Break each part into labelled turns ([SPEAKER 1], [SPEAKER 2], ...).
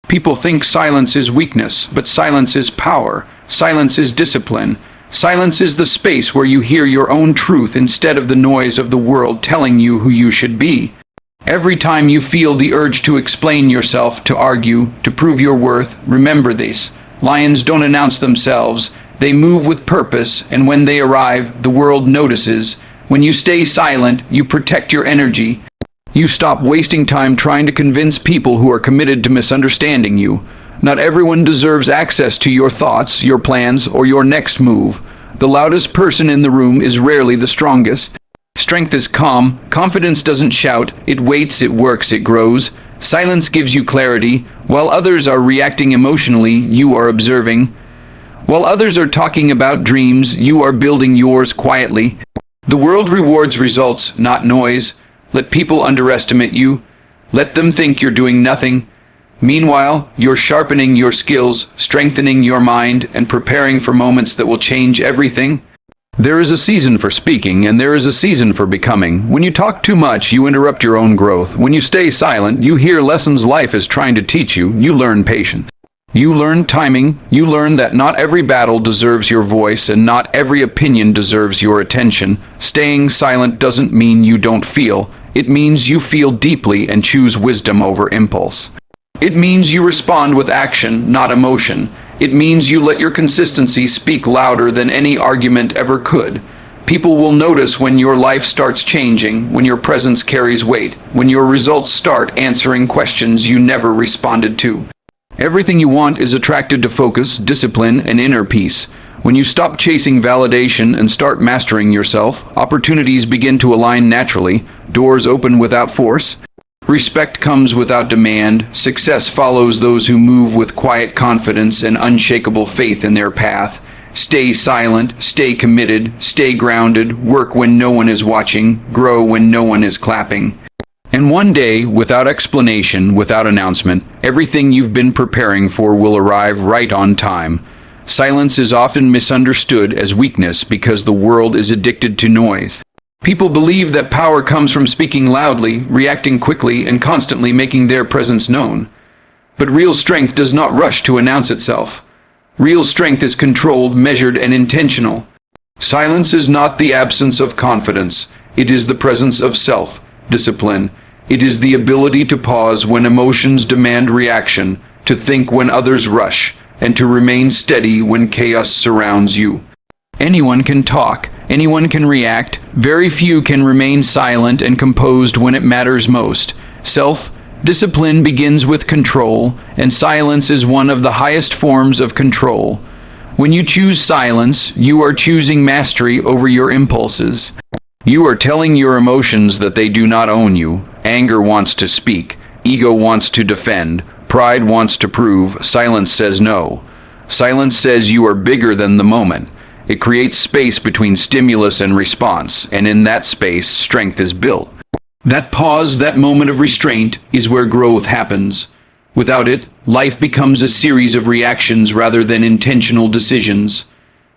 [SPEAKER 1] People think silence is weakness, but silence is power. Silence is discipline. Silence is the space where you hear your own truth instead of the noise of the world telling you who you should be. Every time you feel the urge to explain yourself, to argue, to prove your worth, remember this. Lions don't announce themselves. They move with purpose, and when they arrive, the world notices. When you stay silent, you protect your energy. You stop wasting time trying to convince people who are committed to misunderstanding you. Not everyone deserves access to your thoughts, your plans, or your next move. The loudest person in the room is rarely the strongest. Strength is calm. Confidence doesn't shout. It waits, it works, it grows. Silence gives you clarity. While others are reacting emotionally, you are observing. While others are talking about dreams, you are building yours quietly. The world rewards results, not noise. Let people underestimate you. Let them think you're doing nothing. Meanwhile, you're sharpening your skills, strengthening your mind, and preparing for moments that will change everything. There is a season for speaking, and there is a season for becoming. When you talk too much, you interrupt your own growth. When you stay silent, you hear lessons life is trying to teach you. You learn patience. You learn timing. You learn that not every battle deserves your voice, and not every opinion deserves your attention. Staying silent doesn't mean you don't feel. It means you feel deeply and choose wisdom over impulse. It means you respond with action, not emotion. It means you let your consistency speak louder than any argument ever could. People will notice when your life starts changing, when your presence carries weight, when your results start answering questions you never responded to. Everything you want is attracted to focus, discipline, and inner peace. When you stop chasing validation and start mastering yourself, opportunities begin to align naturally, doors open without force. Respect comes without demand. Success follows those who move with quiet confidence and unshakable faith in their path. Stay silent, stay committed, stay grounded, work when no one is watching, grow when no one is clapping. And one day, without explanation, without announcement, everything you've been preparing for will arrive right on time. Silence is often misunderstood as weakness because the world is addicted to noise. People believe that power comes from speaking loudly, reacting quickly, and constantly making their presence known. But real strength does not rush to announce itself. Real strength is controlled, measured, and intentional. Silence is not the absence of confidence. It is the presence of self-discipline. It is the ability to pause when emotions demand reaction, to think when others rush, and to remain steady when chaos surrounds you. Anyone can talk. Anyone can react. Very few can remain silent and composed when it matters most. Self-discipline begins with control, and silence is one of the highest forms of control. When you choose silence, you are choosing mastery over your impulses. You are telling your emotions that they do not own you. Anger wants to speak. Ego wants to defend. Pride wants to prove. Silence says no. Silence says you are bigger than the moment. It creates space between stimulus and response, and in that space, strength is built. That pause, that moment of restraint, is where growth happens. Without it, life becomes a series of reactions rather than intentional decisions.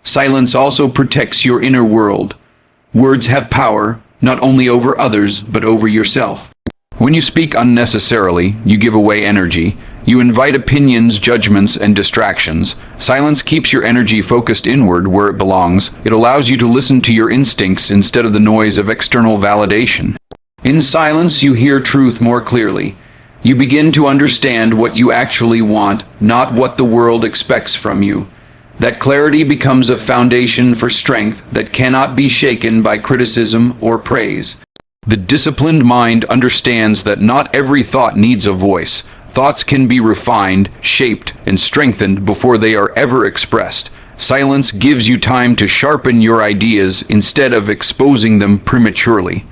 [SPEAKER 1] Silence also protects your inner world. Words have power, not only over others, but over yourself. When you speak unnecessarily, you give away energy. You invite opinions, judgments, and distractions. Silence keeps your energy focused inward where it belongs. It allows you to listen to your instincts instead of the noise of external validation. In silence, you hear truth more clearly. You begin to understand what you actually want, not what the world expects from you. That clarity becomes a foundation for strength that cannot be shaken by criticism or praise. The disciplined mind understands that not every thought needs a voice. Thoughts can be refined, shaped, and strengthened before they are ever expressed. Silence gives you time to sharpen your ideas instead of exposing them prematurely.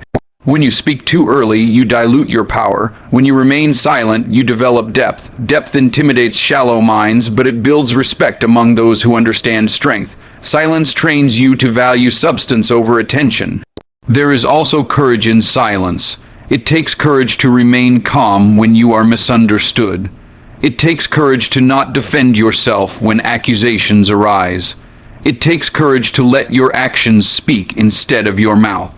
[SPEAKER 1] When you speak too early, you dilute your power. When you remain silent, you develop depth. Depth intimidates shallow minds, but it builds respect among those who understand strength. Silence trains you to value substance over attention. There is also courage in silence. It takes courage to remain calm when you are misunderstood. It takes courage to not defend yourself when accusations arise. It takes courage to let your actions speak instead of your mouth.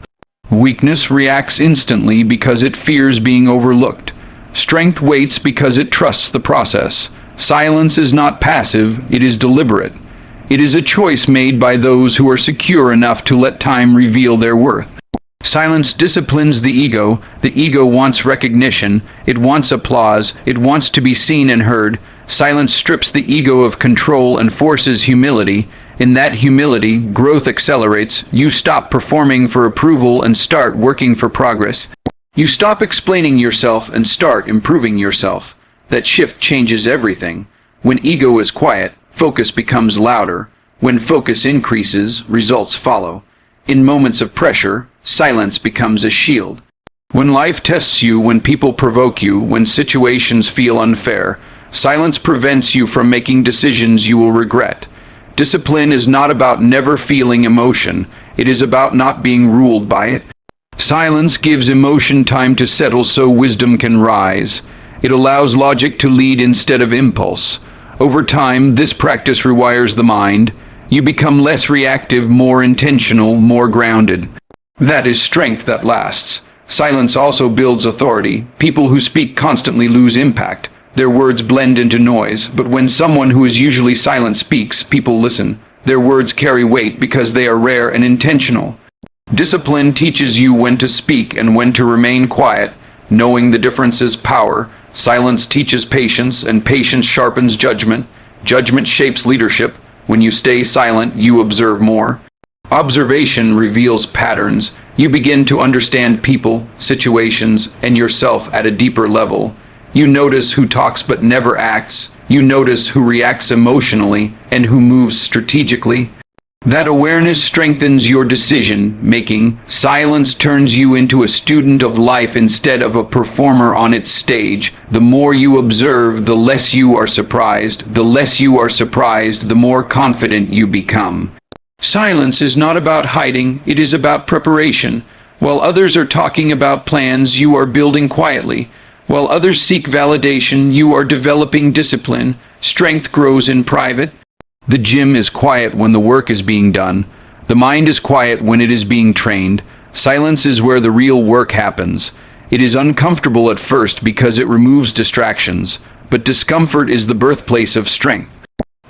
[SPEAKER 1] Weakness reacts instantly because it fears being overlooked. Strength waits because it trusts the process. Silence is not passive, it is deliberate. It is a choice made by those who are secure enough to let time reveal their worth. Silence disciplines the ego. The ego wants recognition, it wants applause, it wants to be seen and heard. Silence strips the ego of control and forces humility. In that humility, growth accelerates. You stop performing for approval and start working for progress. You stop explaining yourself and start improving yourself. That shift changes everything. When ego is quiet, focus becomes louder. When focus increases, results follow. In moments of pressure, silence becomes a shield. When life tests you, when people provoke you, when situations feel unfair, silence prevents you from making decisions you will regret. Discipline is not about never feeling emotion. It is about not being ruled by it. Silence gives emotion time to settle so wisdom can rise. It allows logic to lead instead of impulse. Over time, this practice rewires the mind. You become less reactive, more intentional, more grounded. That is strength that lasts. Silence also builds authority. People who speak constantly lose impact. Their words blend into noise, but when someone who is usually silent speaks, people listen. Their words carry weight because they are rare and intentional. Discipline teaches you when to speak and when to remain quiet. Knowing the difference is power. Silence teaches patience, and patience sharpens judgment. Judgment shapes leadership. When you stay silent, you observe more. Observation reveals patterns. You begin to understand people, situations, and yourself at a deeper level. You notice who talks but never acts. You notice who reacts emotionally and who moves strategically. That awareness strengthens your decision-making. Silence turns you into a student of life instead of a performer on its stage. The more you observe, the less you are surprised. The less you are surprised, the more confident you become. Silence is not about hiding, it is about preparation. While others are talking about plans, you are building quietly. While others seek validation, you are developing discipline. Strength grows in private. The gym is quiet when the work is being done. The mind is quiet when it is being trained. Silence is where the real work happens. It is uncomfortable at first because it removes distractions, but discomfort is the birthplace of strength.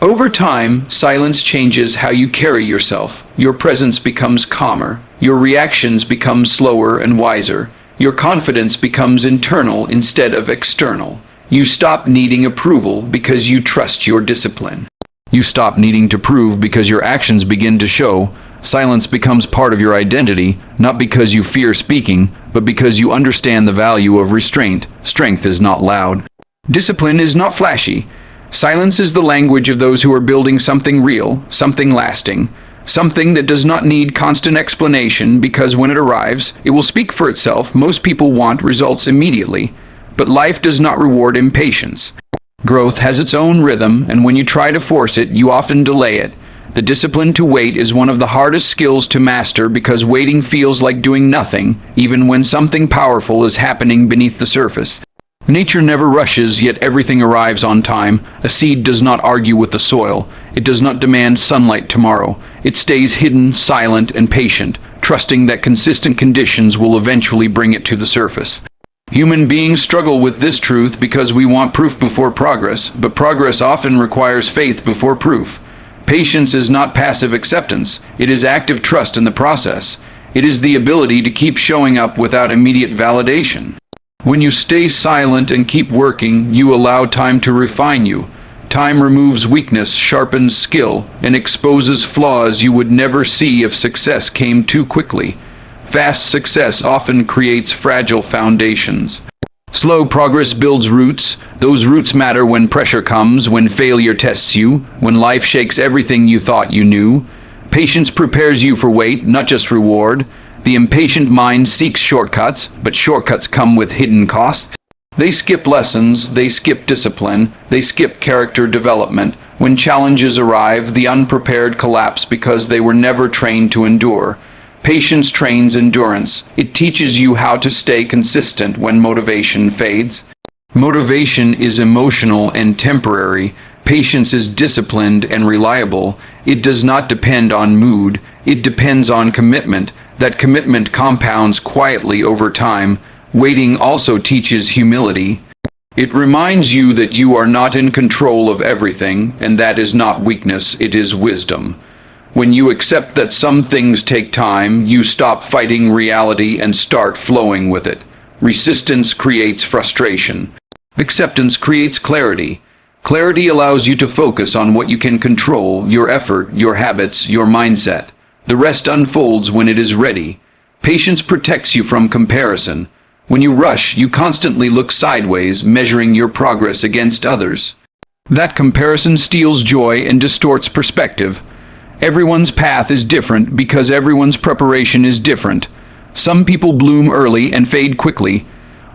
[SPEAKER 1] Over time, silence changes how you carry yourself. Your presence becomes calmer. Your reactions become slower and wiser. Your confidence becomes internal instead of external. You stop needing approval because you trust your discipline. You stop needing to prove because your actions begin to show. Silence becomes part of your identity, not because you fear speaking, but because you understand the value of restraint. Strength is not loud. Discipline is not flashy. Silence is the language of those who are building something real, something lasting, something that does not need constant explanation because when it arrives, it will speak for itself. Most people want results immediately, but life does not reward impatience. Growth has its own rhythm, and when you try to force it, you often delay it. The discipline to wait is one of the hardest skills to master because waiting feels like doing nothing, even when something powerful is happening beneath the surface. Nature never rushes, yet everything arrives on time. A seed does not argue with the soil. It does not demand sunlight tomorrow. It stays hidden, silent, and patient, trusting that consistent conditions will eventually bring it to the surface. Human beings struggle with this truth because we want proof before progress, but progress often requires faith before proof. Patience is not passive acceptance. It is active trust in the process. It is the ability to keep showing up without immediate validation. When you stay silent and keep working, you allow time to refine you. Time removes weakness, sharpens skill, and exposes flaws you would never see if success came too quickly. Fast success often creates fragile foundations. Slow progress builds roots. Those roots matter when pressure comes, when failure tests you, when life shakes everything you thought you knew. Patience prepares you for wait, not just reward. The impatient mind seeks shortcuts, but shortcuts come with hidden costs. They skip lessons, they skip discipline, they skip character development. When challenges arrive, the unprepared collapse because they were never trained to endure. Patience trains endurance. It teaches you how to stay consistent when motivation fades. Motivation is emotional and temporary. Patience is disciplined and reliable. It does not depend on mood. It depends on commitment. That commitment compounds quietly over time. Waiting also teaches humility. It reminds you that you are not in control of everything, and that is not weakness, it is wisdom. When you accept that some things take time, you stop fighting reality and start flowing with it. Resistance creates frustration. Acceptance creates clarity. Clarity allows you to focus on what you can control, your effort, your habits, your mindset. The rest unfolds when it is ready. Patience protects you from comparison. When you rush, you constantly look sideways, measuring your progress against others. That comparison steals joy and distorts perspective. Everyone's path is different because everyone's preparation is different. Some people bloom early and fade quickly.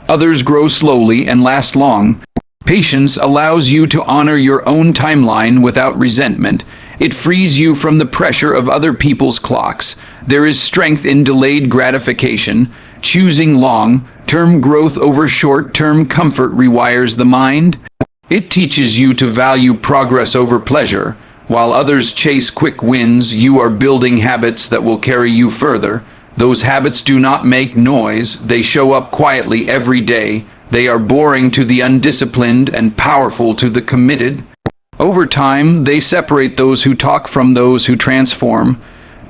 [SPEAKER 1] Others grow slowly and last long. Patience allows you to honor your own timeline without resentment. It frees you from the pressure of other people's clocks. There is strength in delayed gratification. Choosing long-term growth over short-term comfort rewires the mind. It teaches you to value progress over pleasure. While others chase quick wins, you are building habits that will carry you further. Those habits do not make noise. They show up quietly every day. They are boring to the undisciplined and powerful to the committed. Over time, they separate those who talk from those who transform.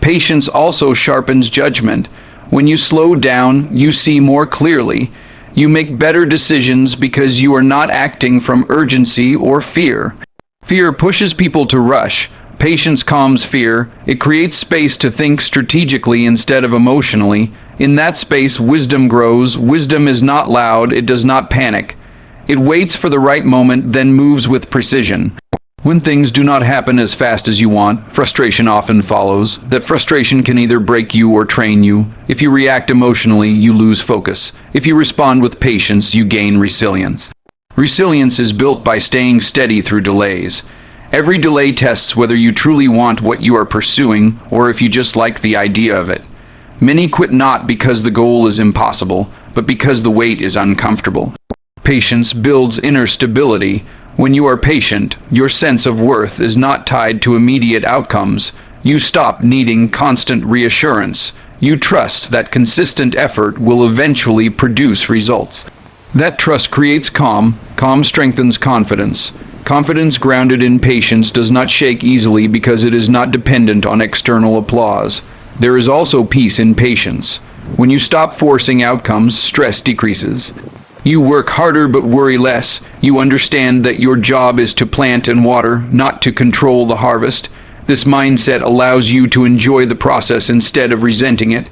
[SPEAKER 1] Patience also sharpens judgment. When you slow down, you see more clearly. You make better decisions because you are not acting from urgency or fear. Fear pushes people to rush. Patience calms fear. It creates space to think strategically instead of emotionally. In that space, wisdom grows. Wisdom is not loud. It does not panic. It waits for the right moment, then moves with precision. When things do not happen as fast as you want, frustration often follows. That frustration can either break you or train you. If you react emotionally, you lose focus. If you respond with patience, you gain resilience. Resilience is built by staying steady through delays. Every delay tests whether you truly want what you are pursuing or if you just like the idea of it. Many quit not because the goal is impossible, but because the wait is uncomfortable. Patience builds inner stability. When you are patient, your sense of worth is not tied to immediate outcomes. You stop needing constant reassurance. You trust that consistent effort will eventually produce results. That trust creates calm. Calm strengthens confidence. Confidence grounded in patience does not shake easily because it is not dependent on external applause. There is also peace in patience. When you stop forcing outcomes, stress decreases. You work harder but worry less. You understand that your job is to plant and water, not to control the harvest. This mindset allows you to enjoy the process instead of resenting it.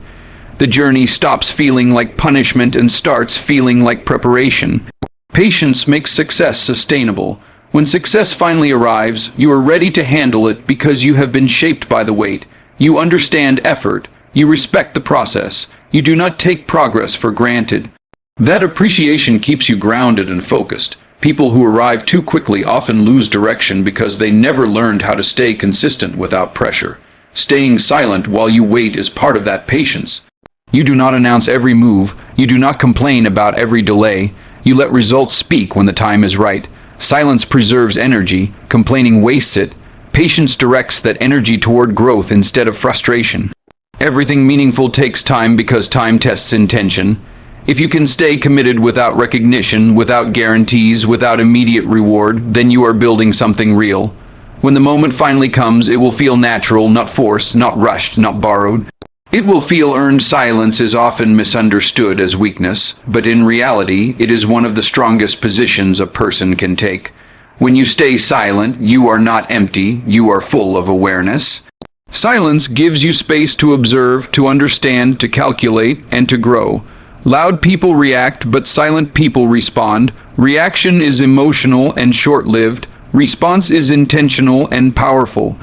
[SPEAKER 1] The journey stops feeling like punishment and starts feeling like preparation. Patience makes success sustainable. When success finally arrives, you are ready to handle it because you have been shaped by the wait. You understand effort. You respect the process. You do not take progress for granted. That appreciation keeps you grounded and focused. People who arrive too quickly often lose direction because they never learned how to stay consistent without pressure. Staying silent while you wait is part of that patience. You do not announce every move. You do not complain about every delay. You let results speak when the time is right. Silence preserves energy. Complaining wastes it. Patience directs that energy toward growth instead of frustration. Everything meaningful takes time because time tests intention. If you can stay committed without recognition, without guarantees, without immediate reward, then you are building something real. When the moment finally comes, it will feel natural, not forced, not rushed, not borrowed. It will feel earned. Silence is often misunderstood as weakness, but in reality, it is one of the strongest positions a person can take. When you stay silent, you are not empty, you are full of awareness. Silence gives you space to observe, to understand, to calculate, and to grow. Loud people react, but silent people respond. Reaction is emotional and short-lived. Response is intentional and powerful.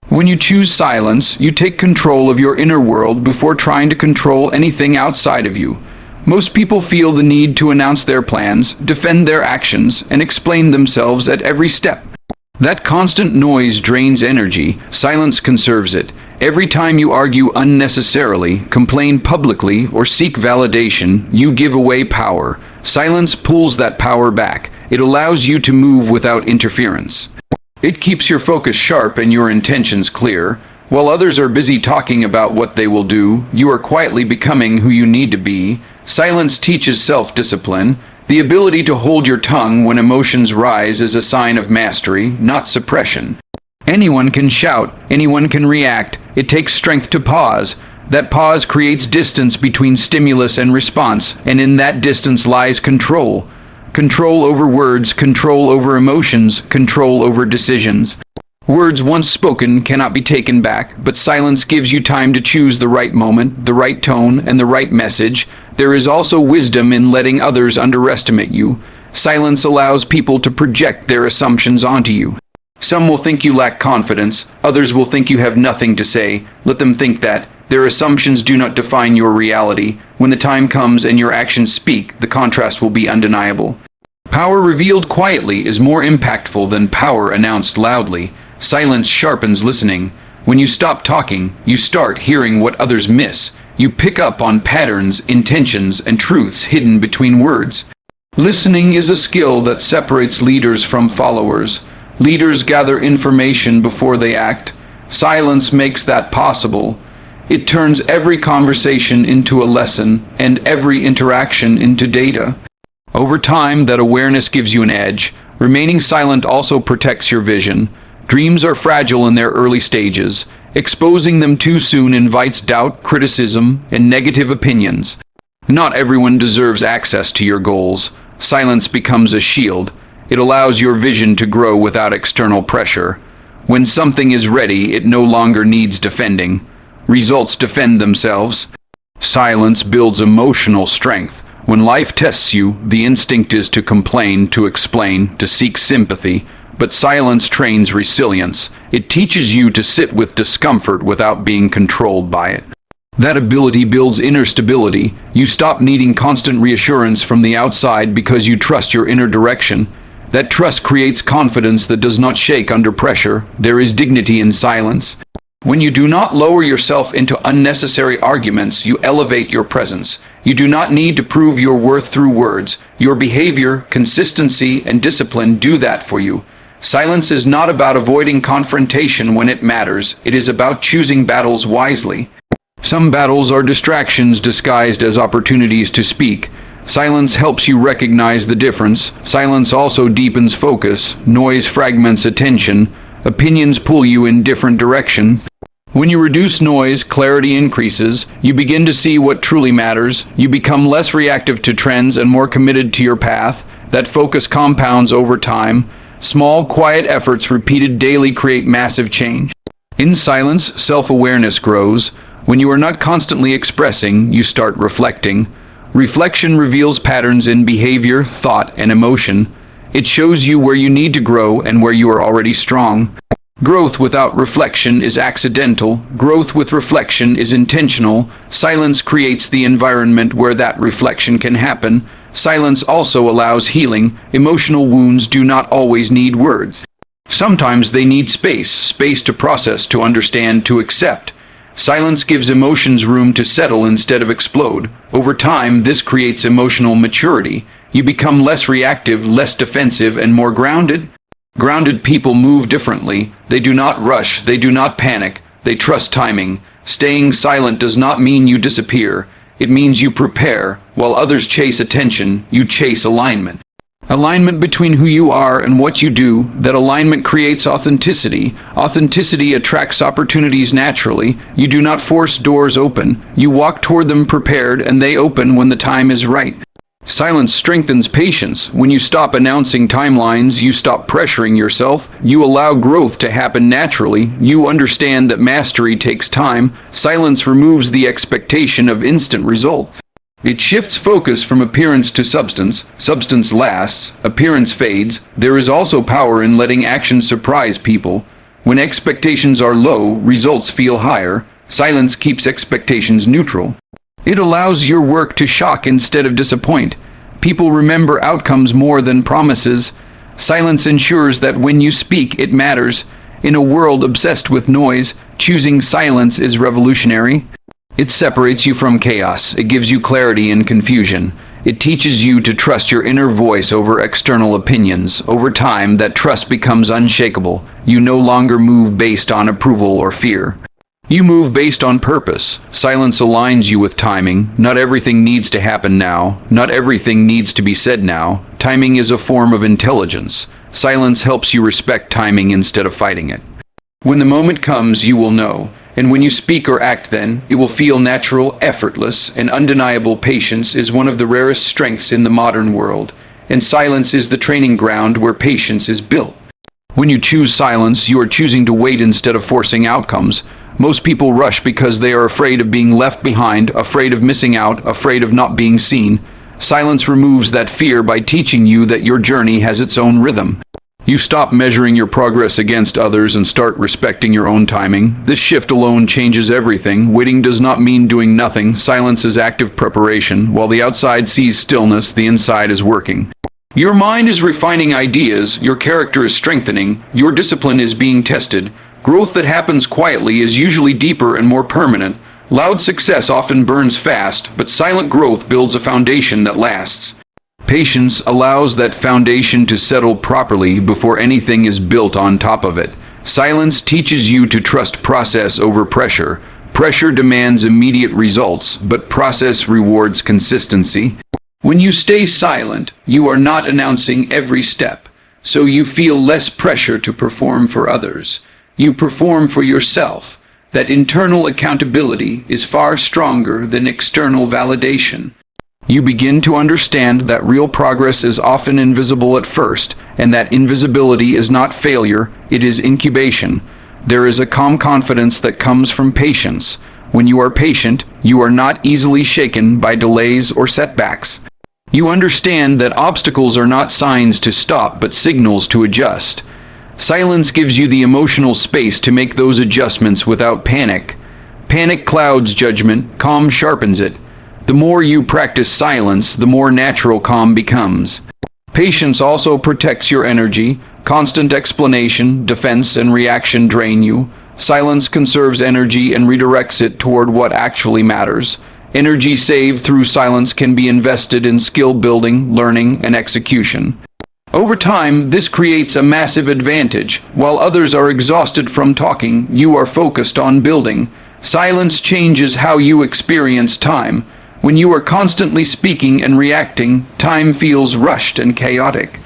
[SPEAKER 1] When you choose silence, you take control of your inner world before trying to control anything outside of you. Most people feel the need to announce their plans, defend their actions, and explain themselves at every step. That constant noise drains energy. Silence conserves it. Every time you argue unnecessarily, complain publicly, or seek validation, you give away power. Silence pulls that power back. It allows you to move without interference. It keeps your focus sharp and your intentions clear. While others are busy talking about what they will do, you are quietly becoming who you need to be. Silence teaches self-discipline. The ability to hold your tongue when emotions rise is a sign of mastery, not suppression. Anyone can shout, anyone can react. It takes strength to pause. That pause creates distance between stimulus and response, and in that distance lies control. Control over words, control over emotions, control over decisions. Words once spoken cannot be taken back, but silence gives you time to choose the right moment, the right tone, and the right message. There is also wisdom in letting others underestimate you. Silence allows people to project their assumptions onto you. Some will think you lack confidence, others will think you have nothing to say. Let them think that. Their assumptions do not define your reality. When the time comes and your actions speak, the contrast will be undeniable. Power revealed quietly is more impactful than power announced loudly. Silence sharpens listening. When you stop talking, you start hearing what others miss. You pick up on patterns, intentions, and truths hidden between words. Listening is a skill that separates leaders from followers. Leaders gather information before they act. Silence makes that possible. It turns every conversation into a lesson and every interaction into data. Over time, that awareness gives you an edge. Remaining silent also protects your vision. Dreams are fragile in their early stages. Exposing them too soon invites doubt, criticism, and negative opinions. Not everyone deserves access to your goals. Silence becomes a shield. It allows your vision to grow without external pressure. When something is ready, it no longer needs defending. Results defend themselves. Silence builds emotional strength. When life tests you, the instinct is to complain, to explain, to seek sympathy. But silence trains resilience. It teaches you to sit with discomfort without being controlled by it. That ability builds inner stability. You stop needing constant reassurance from the outside because you trust your inner direction. That trust creates confidence that does not shake under pressure. There is dignity in silence. When you do not lower yourself into unnecessary arguments, you elevate your presence. You do not need to prove your worth through words. Your behavior, consistency, and discipline do that for you. Silence is not about avoiding confrontation when it matters. It is about choosing battles wisely. Some battles are distractions disguised as opportunities to speak. Silence helps you recognize the difference. Silence also deepens focus. Noise fragments attention. Opinions pull you in different directions. When you reduce noise, clarity increases. You begin to see what truly matters. You become less reactive to trends and more committed to your path. That focus compounds over time. Small, quiet efforts repeated daily create massive change. In silence, self-awareness grows. When you are not constantly expressing, you start reflecting. Reflection reveals patterns in behavior, thought, and emotion. It shows you where you need to grow and where you are already strong. Growth without reflection is accidental. Growth with reflection is intentional. Silence creates the environment where that reflection can happen. Silence also allows healing. Emotional wounds do not always need words. Sometimes they need space to process, to understand, to accept. Silence gives emotions room to settle instead of explode. Over time, this creates emotional maturity. You become less reactive, less defensive, and more grounded. Grounded people move differently. They do not rush. They do not panic. They trust timing. Staying silent does not mean you disappear. It means you prepare. While others chase attention, you chase alignment. Alignment between who you are and what you do. That alignment creates authenticity. Authenticity attracts opportunities naturally. You do not force doors open. You walk toward them prepared, and they open when the time is right. Silence strengthens patience. When you stop announcing timelines, you stop pressuring yourself. You allow growth to happen naturally. You understand that mastery takes time. Silence removes the expectation of instant results. It shifts focus from appearance to substance. Substance lasts. Appearance fades. There is also power in letting action surprise people. When expectations are low, results feel higher. Silence keeps expectations neutral. It allows your work to shock instead of disappoint. People remember outcomes more than promises. Silence ensures that when you speak, it matters. In a world obsessed with noise, choosing silence is revolutionary. It separates you from chaos. It gives you clarity in confusion. It teaches you to trust your inner voice over external opinions. Over time, that trust becomes unshakable. You no longer move based on approval or fear. You move based on purpose. Silence aligns you with timing. Not everything needs to happen now. Not everything needs to be said now. Timing is a form of intelligence. Silence helps you respect timing instead of fighting it. When the moment comes, you will know. And when you speak or act then, it will feel natural, effortless, and undeniable. Patience is one of the rarest strengths in the modern world. And silence is the training ground where patience is built. When you choose silence, you are choosing to wait instead of forcing outcomes. Most people rush because they are afraid of being left behind, afraid of missing out, afraid of not being seen. Silence removes that fear by teaching you that your journey has its own rhythm. You stop measuring your progress against others and start respecting your own timing. This shift alone changes everything. Waiting does not mean doing nothing. Silence is active preparation. While the outside sees stillness, the inside is working. Your mind is refining ideas, your character is strengthening, your discipline is being tested. Growth that happens quietly is usually deeper and more permanent. Loud success often burns fast, but silent growth builds a foundation that lasts. Patience allows that foundation to settle properly before anything is built on top of it. Silence teaches you to trust process over pressure. Pressure demands immediate results, but process rewards consistency. When you stay silent, you are not announcing every step, so you feel less pressure to perform for others. You perform for yourself. That internal accountability is far stronger than external validation. You begin to understand that real progress is often invisible at first, and that invisibility is not failure, it is incubation. There is a calm confidence that comes from patience. When you are patient, you are not easily shaken by delays or setbacks. You understand that obstacles are not signs to stop, but signals to adjust. Silence gives you the emotional space to make those adjustments without panic. Panic clouds judgment, calm sharpens it. The more you practice silence, the more natural calm becomes. Patience also protects your energy. Constant explanation, defense, and reaction drain you. Silence conserves energy and redirects it toward what actually matters. Energy saved through silence can be invested in skill building, learning, and execution. Over time, this creates a massive advantage. While others are exhausted from talking, you are focused on building. Silence changes how you experience time. When you are constantly speaking and reacting, time feels rushed and chaotic.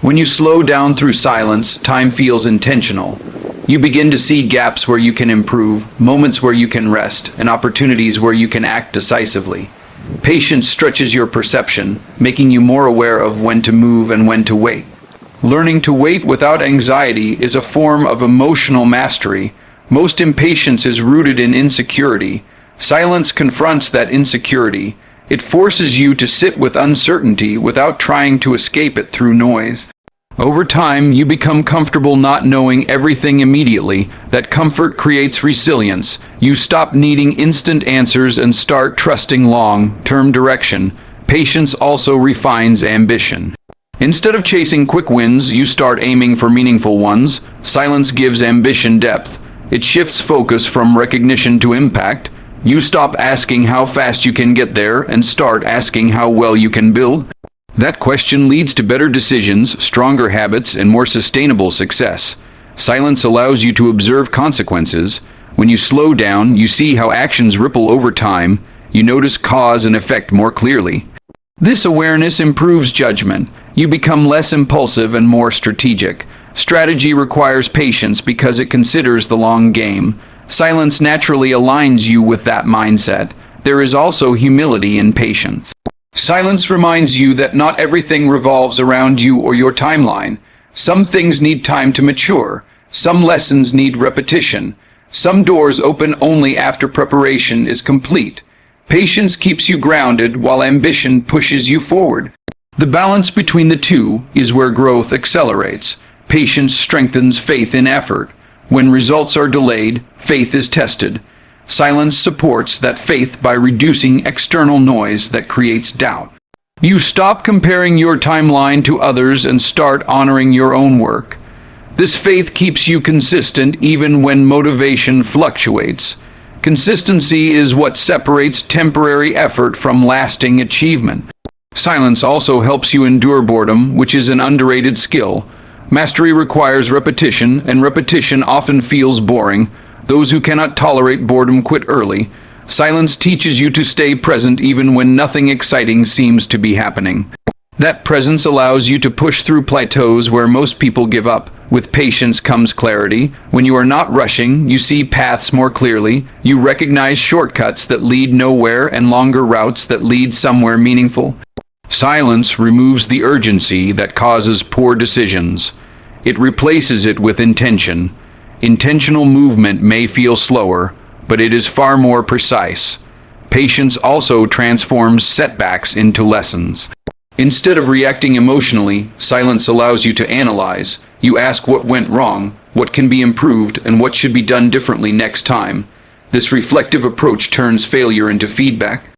[SPEAKER 1] When you slow down through silence, time feels intentional. You begin to see gaps where you can improve, moments where you can rest, and opportunities where you can act decisively. Patience stretches your perception, making you more aware of when to move and when to wait. Learning to wait without anxiety is a form of emotional mastery. Most impatience is rooted in insecurity. Silence confronts that insecurity. It forces you to sit with uncertainty without trying to escape it through noise. Over time, you become comfortable not knowing everything immediately. That comfort creates resilience. You stop needing instant answers and start trusting long-term direction. Patience also refines ambition. Instead of chasing quick wins, you start aiming for meaningful ones. Silence gives ambition depth. It shifts focus from recognition to impact. You stop asking how fast you can get there and start asking how well you can build. That question leads to better decisions, stronger habits, and more sustainable success. Silence allows you to observe consequences. When you slow down, you see how actions ripple over time. You notice cause and effect more clearly. This awareness improves judgment. You become less impulsive and more strategic. Strategy requires patience because it considers the long game. Silence naturally aligns you with that mindset. There is also humility in patience. Silence reminds you that not everything revolves around you or your timeline. Some things need time to mature. Some lessons need repetition. Some doors open only after preparation is complete. Patience keeps you grounded while ambition pushes you forward. The balance between the two is where growth accelerates. Patience strengthens faith in effort. When results are delayed, faith is tested. Silence supports that faith by reducing external noise that creates doubt. You stop comparing your timeline to others and start honoring your own work. This faith keeps you consistent even when motivation fluctuates. Consistency is what separates temporary effort from lasting achievement. Silence also helps you endure boredom, which is an underrated skill. Mastery requires repetition, and repetition often feels boring. Those who cannot tolerate boredom quit early. Silence teaches you to stay present even when nothing exciting seems to be happening. That presence allows you to push through plateaus where most people give up. With patience comes clarity. When you are not rushing, you see paths more clearly. You recognize shortcuts that lead nowhere and longer routes that lead somewhere meaningful. Silence removes the urgency that causes poor decisions. It replaces it with intention. Intentional movement may feel slower, but it is far more precise. Patience also transforms setbacks into lessons. Instead of reacting emotionally, silence allows you to analyze. You ask what went wrong, what can be improved, and what should be done differently next time. This reflective approach turns failure into feedback.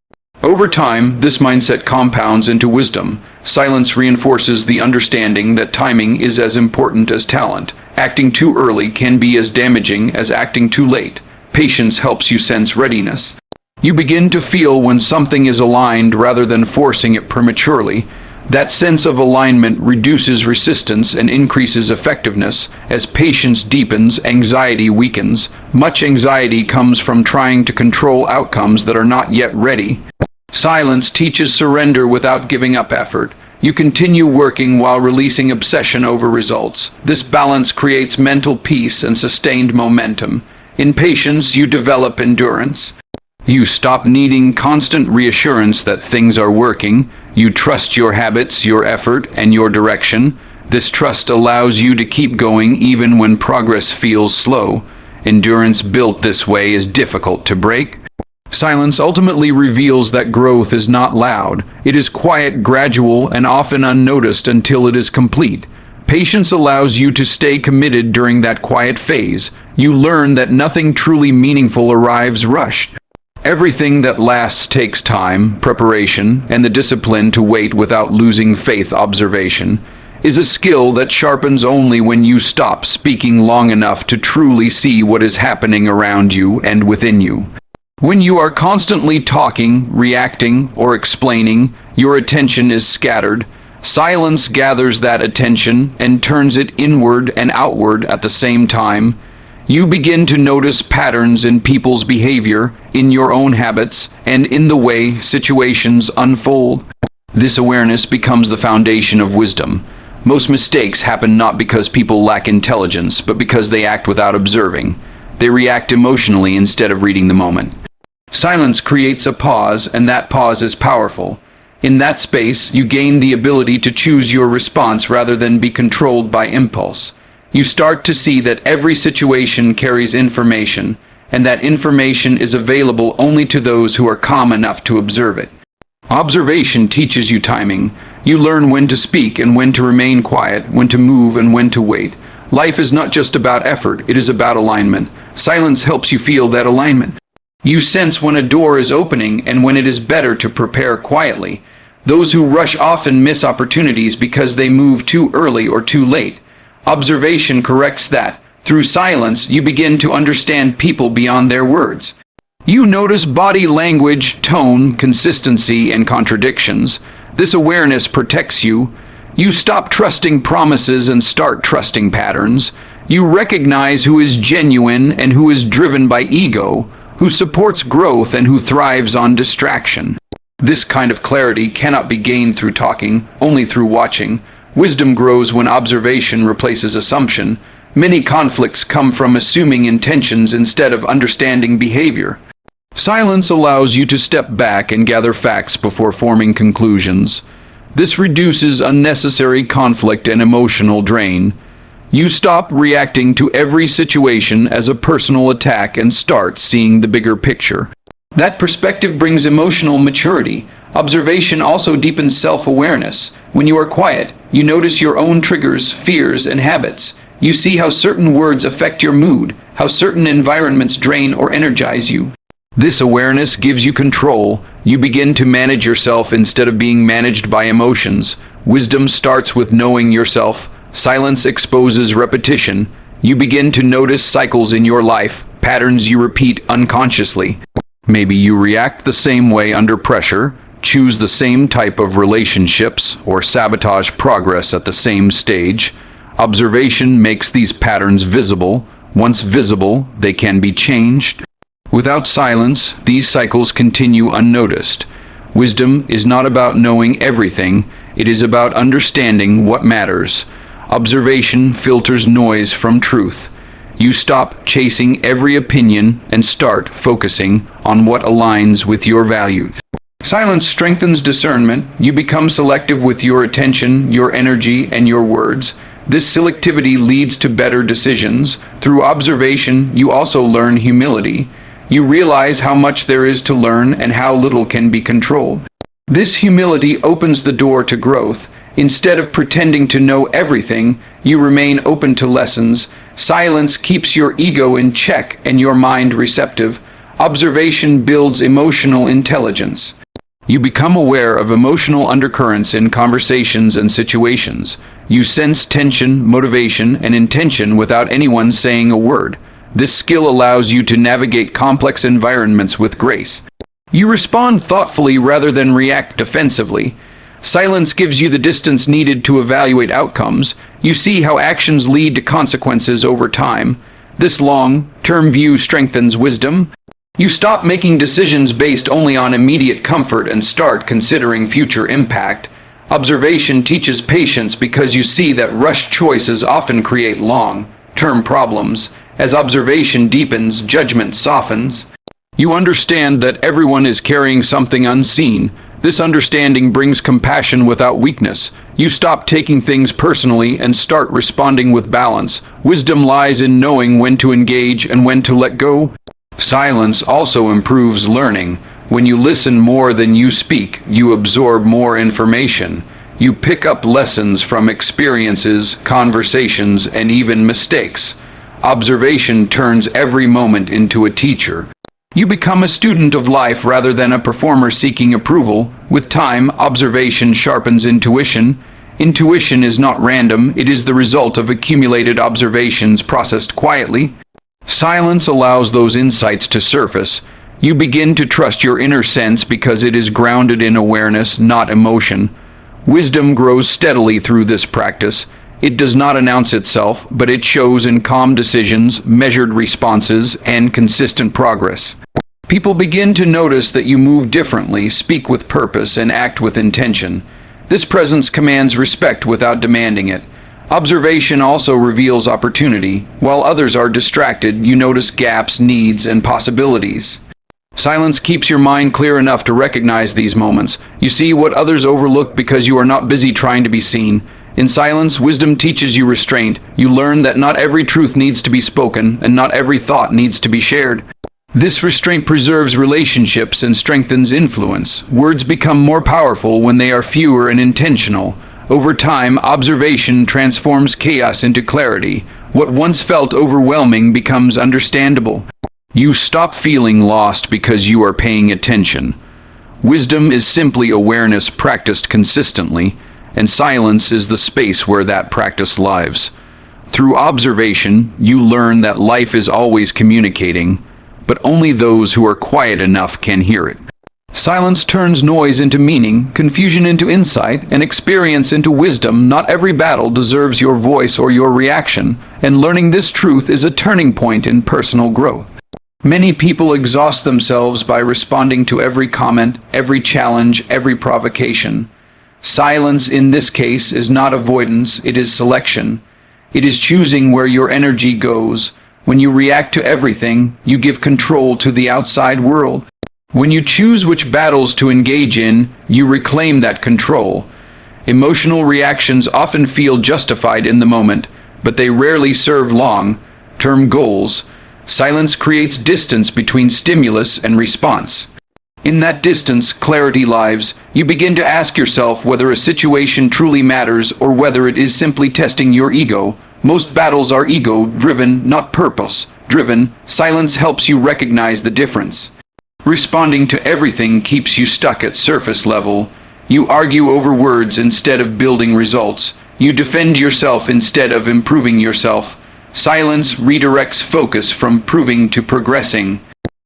[SPEAKER 1] Over time, this mindset compounds into wisdom. Silence reinforces the understanding that timing is as important as talent. Acting too early can be as damaging as acting too late. Patience helps you sense readiness. You begin to feel when something is aligned rather than forcing it prematurely. That sense of alignment reduces resistance and increases effectiveness. As patience deepens, anxiety weakens. Much anxiety comes from trying to control outcomes that are not yet ready. Silence teaches surrender without giving up effort. You continue working while releasing obsession over results. This balance creates mental peace and sustained momentum. In patience, you develop endurance. You stop needing constant reassurance that things are working. You trust your habits, your effort, and your direction. This trust allows you to keep going even when progress feels slow. Endurance built this way is difficult to break. Silence ultimately reveals that growth is not loud. It is quiet, gradual, and often unnoticed until it is complete. Patience allows you to stay committed during that quiet phase. You learn that nothing truly meaningful arrives rushed. Everything that lasts takes time, preparation, and the discipline to wait without losing faith. Observation is a skill that sharpens only when you stop speaking long enough to truly see what is happening around you and within you. When you are constantly talking, reacting, or explaining, your attention is scattered. Silence gathers that attention and turns it inward and outward at the same time. You begin to notice patterns in people's behavior, in your own habits, and in the way situations unfold. This awareness becomes the foundation of wisdom. Most mistakes happen not because people lack intelligence, but because they act without observing. They react emotionally instead of reading the moment. Silence creates a pause, and that pause is powerful. In that space, you gain the ability to choose your response rather than be controlled by impulse. You start to see that every situation carries information, and that information is available only to those who are calm enough to observe it. Observation teaches you timing. You learn when to speak and when to remain quiet, when to move and when to wait. Life is not just about effort, it is about alignment. Silence helps you feel that alignment. You sense when a door is opening and when it is better to prepare quietly. Those who rush often miss opportunities because they move too early or too late. Observation corrects that. Through silence, you begin to understand people beyond their words. You notice body language, tone, consistency, and contradictions. This awareness protects you. You stop trusting promises and start trusting patterns. You recognize who is genuine and who is driven by ego, who supports growth and who thrives on distraction. This kind of clarity cannot be gained through talking, only through watching. Wisdom grows when observation replaces assumption. Many conflicts come from assuming intentions instead of understanding behavior. Silence allows you to step back and gather facts before forming conclusions. This reduces unnecessary conflict and emotional drain. You stop reacting to every situation as a personal attack and start seeing the bigger picture. That perspective brings emotional maturity. Observation also deepens self-awareness. When you are quiet, you notice your own triggers, fears, and habits. You see how certain words affect your mood, how certain environments drain or energize you. This awareness gives you control. You begin to manage yourself instead of being managed by emotions. Wisdom starts with knowing yourself. Silence exposes repetition. You begin to notice cycles in your life, patterns you repeat unconsciously. Maybe you react the same way under pressure, choose the same type of relationships, or sabotage progress at the same stage. Observation makes these patterns visible. Once visible, they can be changed. Without silence, these cycles continue unnoticed. Wisdom is not about knowing everything, it is about understanding what matters. Observation filters noise from truth. You stop chasing every opinion and start focusing on what aligns with your values. Silence strengthens discernment. You become selective with your attention, your energy, and your words. This selectivity leads to better decisions. Through observation, you also learn humility. You realize how much there is to learn and how little can be controlled. This humility opens the door to growth. Instead of pretending to know everything, you remain open to lessons. Silence keeps your ego in check and your mind receptive. Observation builds emotional intelligence. You become aware of emotional undercurrents in conversations and situations. You sense tension, motivation, and intention without anyone saying a word. This skill allows you to navigate complex environments with grace. You respond thoughtfully rather than react defensively. Silence gives you the distance needed to evaluate outcomes. You see how actions lead to consequences over time. This long-term view strengthens wisdom. You stop making decisions based only on immediate comfort and start considering future impact. Observation teaches patience because you see that rushed choices often create long-term problems. As observation deepens, judgment softens. You understand that everyone is carrying something unseen. This understanding brings compassion without weakness. You stop taking things personally and start responding with balance. Wisdom lies in knowing when to engage and when to let go. Silence also improves learning. When you listen more than you speak, you absorb more information. You pick up lessons from experiences, conversations, and even mistakes. Observation turns every moment into a teacher. You become a student of life rather than a performer seeking approval. With time, observation sharpens intuition. Intuition is not random, it is the result of accumulated observations processed quietly. Silence allows those insights to surface. You begin to trust your inner sense because it is grounded in awareness, not emotion. Wisdom grows steadily through this practice. It does not announce itself, but it shows in calm decisions, measured responses, and consistent progress. People begin to notice that you move differently, speak with purpose, and act with intention. This presence commands respect without demanding it. Observation also reveals opportunity. While others are distracted, you notice gaps, needs, and possibilities. Silence keeps your mind clear enough to recognize these moments. You see what others overlook because you are not busy trying to be seen. In silence, wisdom teaches you restraint. You learn that not every truth needs to be spoken, and not every thought needs to be shared. This restraint preserves relationships and strengthens influence. Words become more powerful when they are fewer and intentional. Over time, observation transforms chaos into clarity. What once felt overwhelming becomes understandable. You stop feeling lost because you are paying attention. Wisdom is simply awareness practiced consistently, and silence is the space where that practice lives. Through observation, you learn that life is always communicating, but only those who are quiet enough can hear it. Silence turns noise into meaning, confusion into insight, and experience into wisdom. Not every battle deserves your voice or your reaction, and learning this truth is a turning point in personal growth. Many people exhaust themselves by responding to every comment, every challenge, every provocation. Silence in this case is not avoidance, it is selection. It is choosing where your energy goes. When you react to everything, you give control to the outside world. When you choose which battles to engage in, you reclaim that control. Emotional reactions often feel justified in the moment, but they rarely serve long-term goals. Silence creates distance between stimulus and response. In that distance, clarity lives. You begin to ask yourself whether a situation truly matters or whether it is simply testing your ego. Most battles are ego-driven, not purpose-driven. Silence helps you recognize the difference. Responding to everything keeps you stuck at surface level. You argue over words instead of building results. You defend yourself instead of improving yourself. Silence redirects focus from proving to progressing.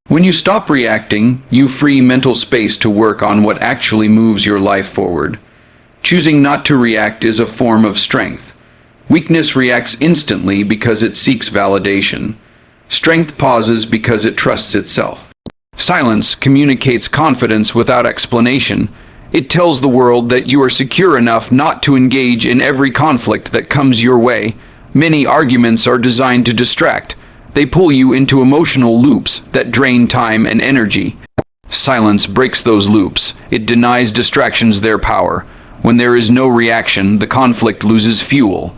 [SPEAKER 1] When you stop reacting, you free mental space to work on what actually moves your life forward. Choosing not to react is a form of strength. Weakness reacts instantly because it seeks validation. Strength pauses because it trusts itself. Silence communicates confidence without explanation. It tells the world that you are secure enough not to engage in every conflict that comes your way. Many arguments are designed to distract. They pull you into emotional loops that drain time and energy. Silence breaks those loops. It denies distractions their power. When there is no reaction, the conflict loses fuel.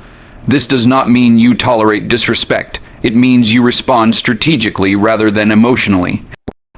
[SPEAKER 1] This does not mean you tolerate disrespect. It means you respond strategically rather than emotionally.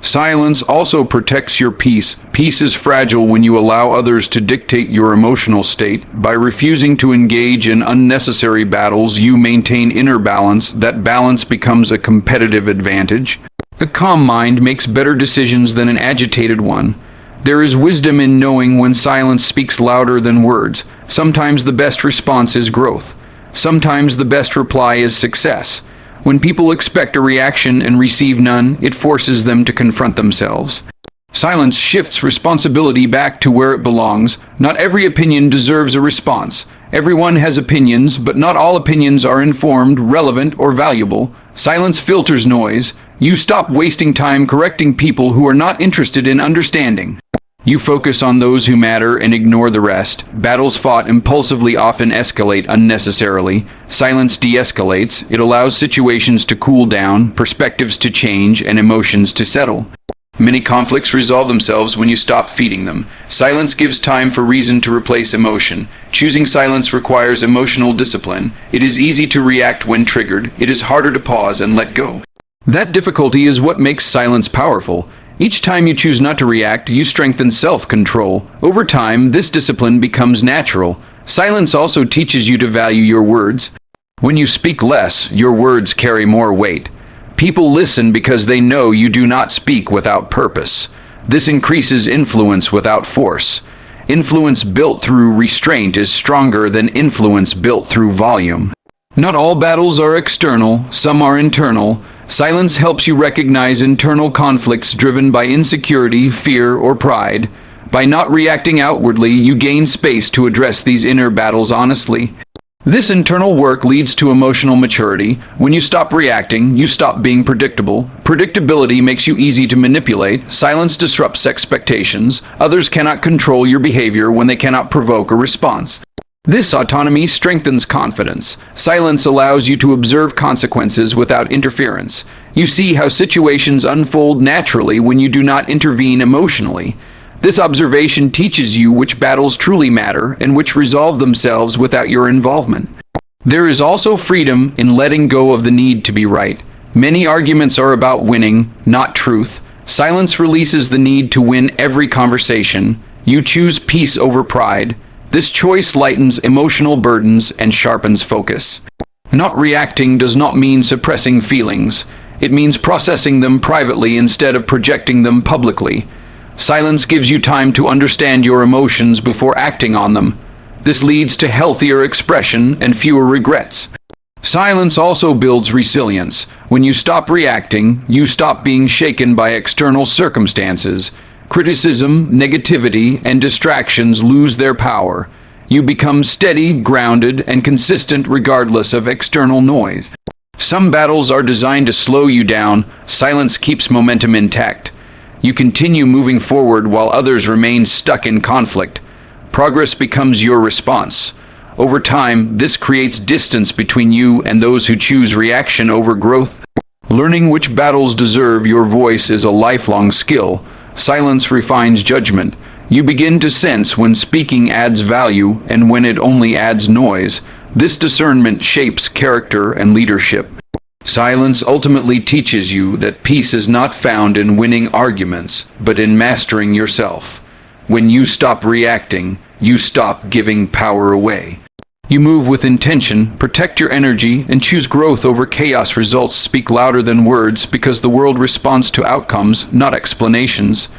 [SPEAKER 1] Silence also protects your peace. Peace is fragile when you allow others to dictate your emotional state. By refusing to engage in unnecessary battles, you maintain inner balance. That balance becomes a competitive advantage. A calm mind makes better decisions than an agitated one. There is wisdom in knowing when silence speaks louder than words. Sometimes the best response is growth. Sometimes the best reply is success. When people expect a reaction and receive none, it forces them to confront themselves. Silence shifts responsibility back to where it belongs. Not every opinion deserves a response. Everyone has opinions, but not all opinions are informed, relevant, or valuable. Silence filters noise. You stop wasting time correcting people who are not interested in understanding. You focus on those who matter and ignore the rest. Battles fought impulsively often escalate unnecessarily. Silence de-escalates. It allows situations to cool down, perspectives to change, and emotions to settle. Many conflicts resolve themselves when you stop feeding them. Silence gives time for reason to replace emotion. Choosing silence requires emotional discipline. It is easy to react when triggered. It is harder to pause and let go. That difficulty is what makes silence powerful. Each time you choose not to react, you strengthen self-control. Over time, this discipline becomes natural. Silence also teaches you to value your words. When you speak less, your words carry more weight. People listen because they know you do not speak without purpose. This increases influence without force. Influence built through restraint is stronger than influence built through volume. Not all battles are external, some are internal. Silence helps you recognize internal conflicts driven by insecurity, fear, or pride. By not reacting outwardly, you gain space to address these inner battles honestly. This internal work leads to emotional maturity. When you stop reacting, you stop being predictable. Predictability makes you easy to manipulate. Silence disrupts expectations. Others cannot control your behavior when they cannot provoke a response. This autonomy strengthens confidence. Silence allows you to observe consequences without interference. You see how situations unfold naturally when you do not intervene emotionally. This observation teaches you which battles truly matter and which resolve themselves without your involvement. There is also freedom in letting go of the need to be right. Many arguments are about winning, not truth. Silence releases the need to win every conversation. You choose peace over pride. This choice lightens emotional burdens and sharpens focus. Not reacting does not mean suppressing feelings. It means processing them privately instead of projecting them publicly. Silence gives you time to understand your emotions before acting on them. This leads to healthier expression and fewer regrets. Silence also builds resilience. When you stop reacting, you stop being shaken by external circumstances. Criticism, negativity, and distractions lose their power. You become steady, grounded, and consistent regardless of external noise. Some battles are designed to slow you down. Silence keeps momentum intact. You continue moving forward while others remain stuck in conflict. Progress becomes your response. Over time, this creates distance between you and those who choose reaction over growth. Learning which battles deserve your voice is a lifelong skill. Silence refines judgment. You begin to sense when speaking adds value and when it only adds noise. This discernment shapes character and leadership. Silence ultimately teaches you that peace is not found in winning arguments, but in mastering yourself. When you stop reacting, you stop giving power away. You move with intention, protect your energy, and choose growth over chaos. Results speak louder than words because the world responds to outcomes, not explanations.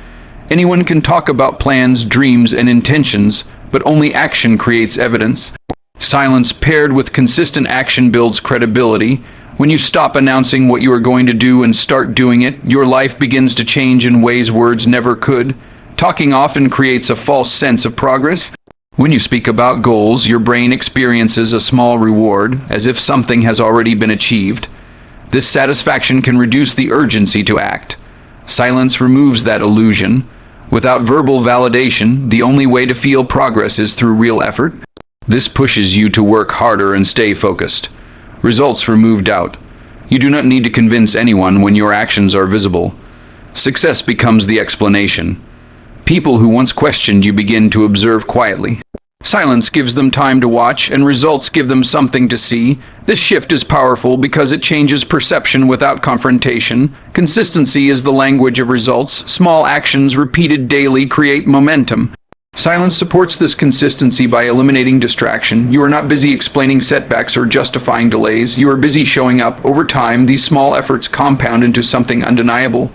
[SPEAKER 1] Anyone can talk about plans, dreams, and intentions, but only action creates evidence. Silence paired with consistent action builds credibility. When you stop announcing what you are going to do and start doing it, your life begins to change in ways words never could. Talking often creates a false sense of progress. When you speak about goals, your brain experiences a small reward, as if something has already been achieved. This satisfaction can reduce the urgency to act. Silence removes that illusion. Without verbal validation, the only way to feel progress is through real effort. This pushes you to work harder and stay focused. Results remove doubt. You do not need to convince anyone when your actions are visible. Success becomes the explanation. People who once questioned you begin to observe quietly. Silence gives them time to watch, and results give them something to see. This shift is powerful because it changes perception without confrontation. Consistency is the language of results. Small actions repeated daily create momentum. Silence supports this consistency by eliminating distraction. You are not busy explaining setbacks or justifying delays. You are busy showing up. Over time, these small efforts compound into something undeniable.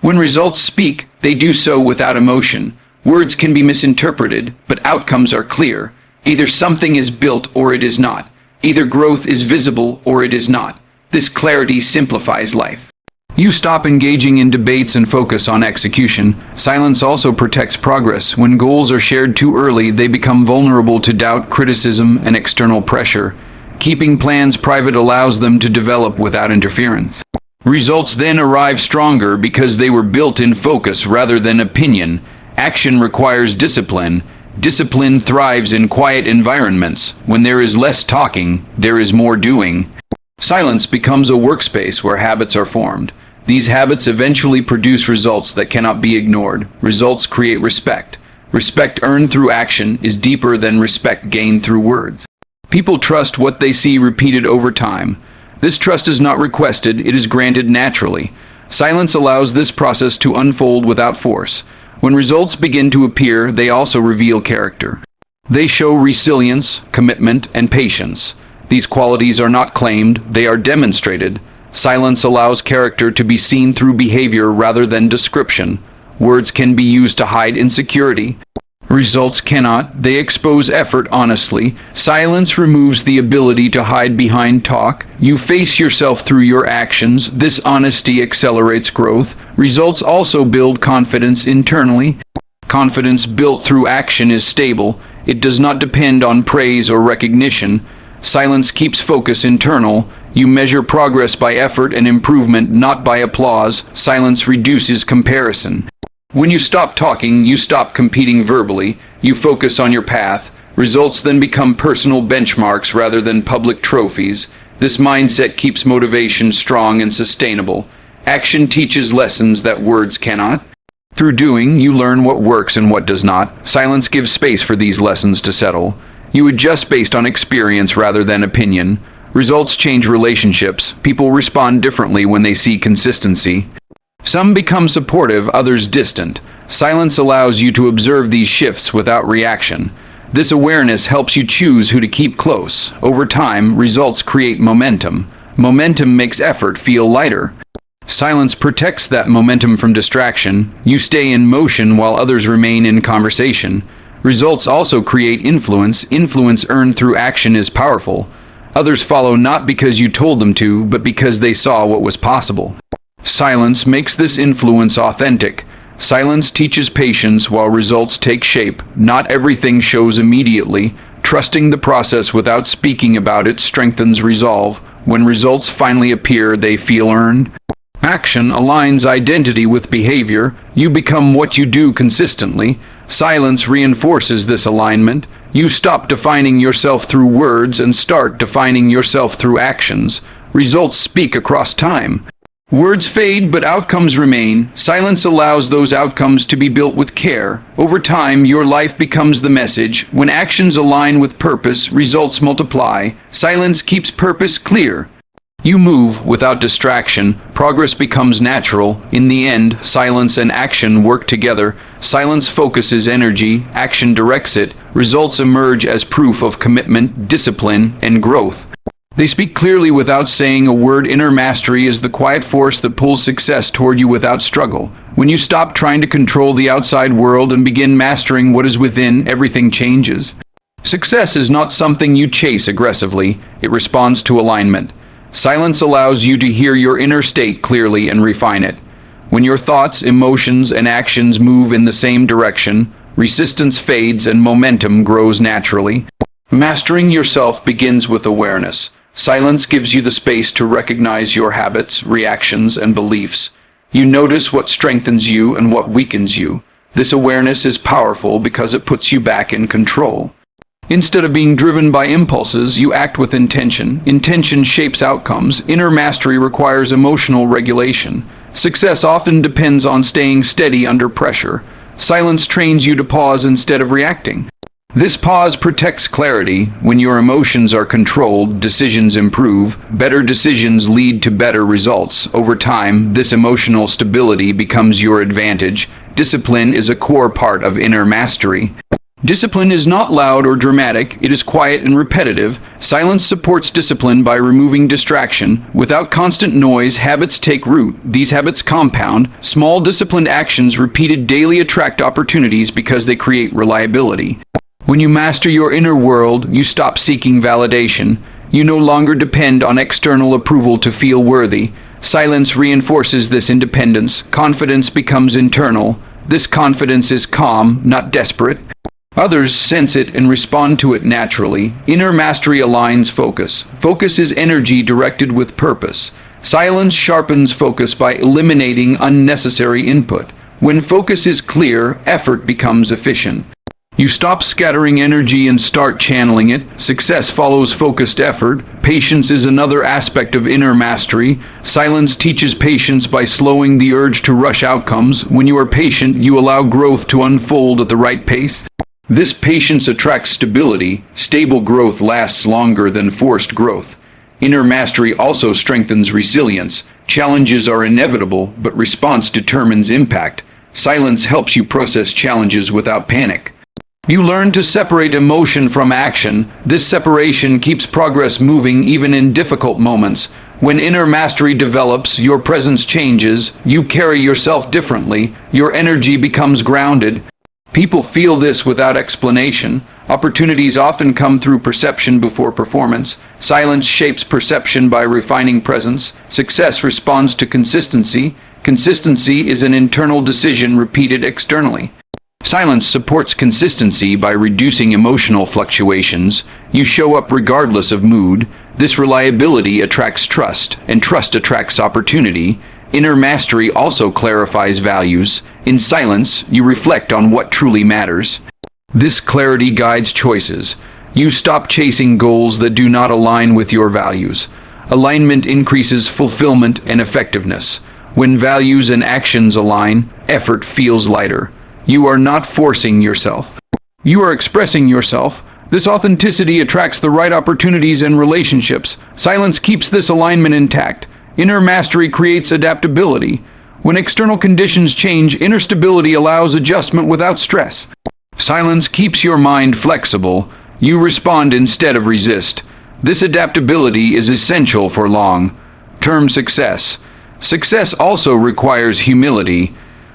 [SPEAKER 1] When results speak, they do so without emotion. Words can be misinterpreted, but outcomes are clear. Either something is built or it is not. Either growth is visible or it is not. This clarity simplifies life. You stop engaging in debates and focus on execution. Silence also protects progress. When goals are shared too early, they become vulnerable to doubt, criticism, and external pressure. Keeping plans private allows them to develop without interference. Results then arrive stronger because they were built in focus rather than opinion. Action requires discipline. Discipline thrives in quiet environments. When there is less talking, there is more doing. Silence becomes a workspace where habits are formed. These habits eventually produce results that cannot be ignored. Results create respect. Respect earned through action is deeper than respect gained through words. People trust what they see repeated over time. This trust is not requested, it is granted naturally. Silence allows this process to unfold without force. When results begin to appear, they also reveal character. They show resilience, commitment, and patience. These qualities are not claimed, they are demonstrated. Silence allows character to be seen through behavior rather than description. Words can be used to hide insecurity. Results cannot. They expose effort honestly. Silence removes the ability to hide behind talk. You face yourself through your actions. This honesty accelerates growth. Results also build confidence internally. Confidence built through action is stable. It does not depend on praise or recognition. Silence keeps focus internal. You measure progress by effort and improvement, not by applause. Silence reduces comparison. When you stop talking, you stop competing verbally. You focus on your path. Results then become personal benchmarks rather than public trophies. This mindset keeps motivation strong and sustainable. Action teaches lessons that words cannot. Through doing, you learn what works and what does not. Silence gives space for these lessons to settle. You adjust based on experience rather than opinion. Results change relationships. People respond differently when they see consistency. Some become supportive, others distant. Silence allows you to observe these shifts without reaction. This awareness helps you choose who to keep close. Over time, results create momentum. Momentum makes effort feel lighter. Silence protects that momentum from distraction. You stay in motion while others remain in conversation. Results also create influence. Influence earned through action is powerful. Others follow not because you told them to, but because they saw what was possible. Silence makes this influence authentic. Silence teaches patience while results take shape. Not everything shows immediately. Trusting the process without speaking about it strengthens resolve. When results finally appear, they feel earned. Action aligns identity with behavior. You become what you do consistently. Silence reinforces this alignment. You stop defining yourself through words and start defining yourself through actions. Results speak across time. Words fade, but outcomes remain. Silence allows those outcomes to be built with care. Over time, your life becomes the message. When actions align with purpose, results multiply. Silence keeps purpose clear. You move without distraction. Progress becomes natural. In the end, silence and action work together. Silence focuses energy, action directs it. Results emerge as proof of commitment, discipline, and growth. They speak clearly without saying a word. Inner mastery is the quiet force that pulls success toward you without struggle. When you stop trying to control the outside world and begin mastering what is within, everything changes. Success is not something you chase aggressively. It responds to alignment. Silence allows you to hear your inner state clearly and refine it. When your thoughts, emotions, and actions move in the same direction, resistance fades and momentum grows naturally. Mastering yourself begins with awareness. Silence gives you the space to recognize your habits, reactions, and beliefs. You notice what strengthens you and what weakens you. This awareness is powerful because it puts you back in control. Instead of being driven by impulses, you act with intention. Intention shapes outcomes. Inner mastery requires emotional regulation. Success often depends on staying steady under pressure. Silence trains you to pause instead of reacting. This pause protects clarity. When your emotions are controlled, decisions improve. Better decisions lead to better results. Over time, this emotional stability becomes your advantage. Discipline is a core part of inner mastery. Discipline is not loud or dramatic, it is quiet and repetitive. Silence supports discipline by removing distraction. Without constant noise, habits take root. These habits compound. Small disciplined actions repeated daily attract opportunities because they create reliability. When you master your inner world, you stop seeking validation. You no longer depend on external approval to feel worthy. Silence reinforces this independence. Confidence becomes internal. This confidence is calm, not desperate. Others sense it and respond to it naturally. Inner mastery aligns focus. Focus is energy directed with purpose. Silence sharpens focus by eliminating unnecessary input. When focus is clear, effort becomes efficient. You stop scattering energy and start channeling it. Success follows focused effort. Patience is another aspect of inner mastery. Silence teaches patience by slowing the urge to rush outcomes. When you are patient, you allow growth to unfold at the right pace. This patience attracts stability. Stable growth lasts longer than forced growth. Inner mastery also strengthens resilience. Challenges are inevitable, but response determines impact. Silence helps you process challenges without panic. You learn to separate emotion from action. This separation keeps progress moving even in difficult moments. When inner mastery develops, your presence changes. You carry yourself differently. Your energy becomes grounded. People feel this without explanation. Opportunities often come through perception before performance. Silence shapes perception by refining presence. Success responds to consistency. Consistency is an internal decision repeated externally. Silence supports consistency by reducing emotional fluctuations. You show up regardless of mood. This reliability attracts trust, and trust attracts opportunity. Inner mastery also clarifies values. In silence, you reflect on what truly matters. This clarity guides choices. You stop chasing goals that do not align with your values. Alignment increases fulfillment and effectiveness. When values and actions align, effort feels lighter. You are not forcing yourself. You are expressing yourself. This authenticity attracts the right opportunities and relationships. Silence keeps this alignment intact. Inner mastery creates adaptability. When external conditions change, inner stability allows adjustment without stress. Silence keeps your mind flexible. You respond instead of resist. This adaptability is essential for long-term success. Success also requires humility.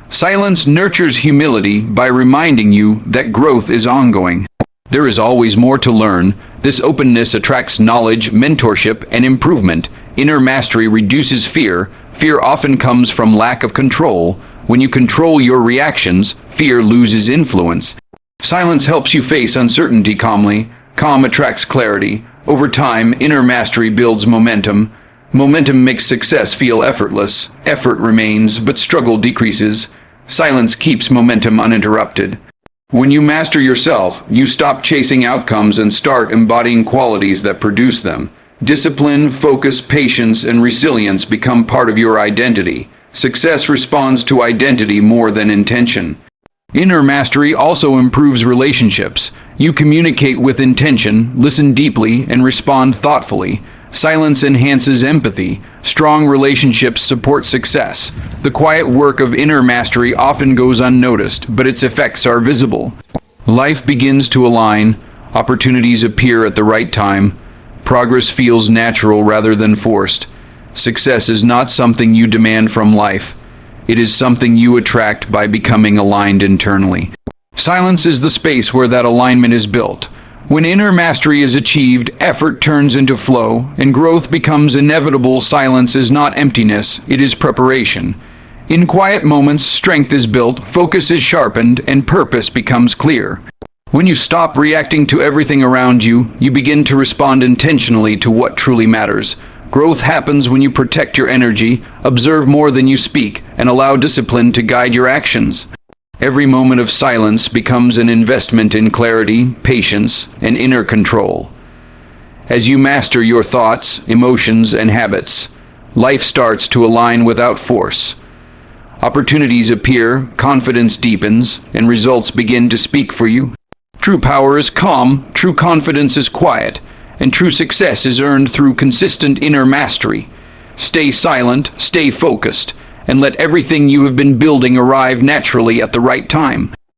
[SPEAKER 1] Silence nurtures humility by reminding you that growth is ongoing. There is always more to learn. This openness attracts knowledge, mentorship, and improvement. Inner mastery reduces fear. Fear often comes from lack of control. When you control your reactions, fear loses influence. Silence helps you face uncertainty calmly. Calm attracts clarity. Over time, inner mastery builds momentum. Momentum makes success feel effortless. Effort remains, but struggle decreases. Silence keeps momentum uninterrupted. When you master yourself, you stop chasing outcomes and start embodying qualities that produce them. Discipline, focus, patience, and resilience become part of your identity. Success responds to identity more than intention. Inner mastery also improves relationships. You communicate with intention, listen deeply, and respond thoughtfully. Silence enhances empathy. Strong relationships support success. The quiet work of inner mastery often goes unnoticed, but its effects are visible. Life begins to align. Opportunities appear at the right time. Progress feels natural rather than forced. Success is not something you demand from life. It is something you attract by becoming aligned internally. Silence is the space where that alignment is built. When inner mastery is achieved, effort turns into flow, and growth becomes inevitable. Silence is not emptiness, it is preparation. In quiet moments, strength is built, focus is sharpened, and purpose becomes clear. When you stop reacting to everything around you, you begin to respond intentionally to what truly matters. Growth happens when you protect your energy, observe more than you speak, and allow discipline to guide your actions. Every moment of silence becomes an investment in clarity, patience, and inner control. As you master your thoughts, emotions, and habits, life starts to align without force. Opportunities appear, confidence deepens, and results begin to speak for you. True power is calm, true confidence is quiet, and true success is earned through consistent inner mastery. Stay silent, stay focused, and let everything you have been building arrive naturally at the right time.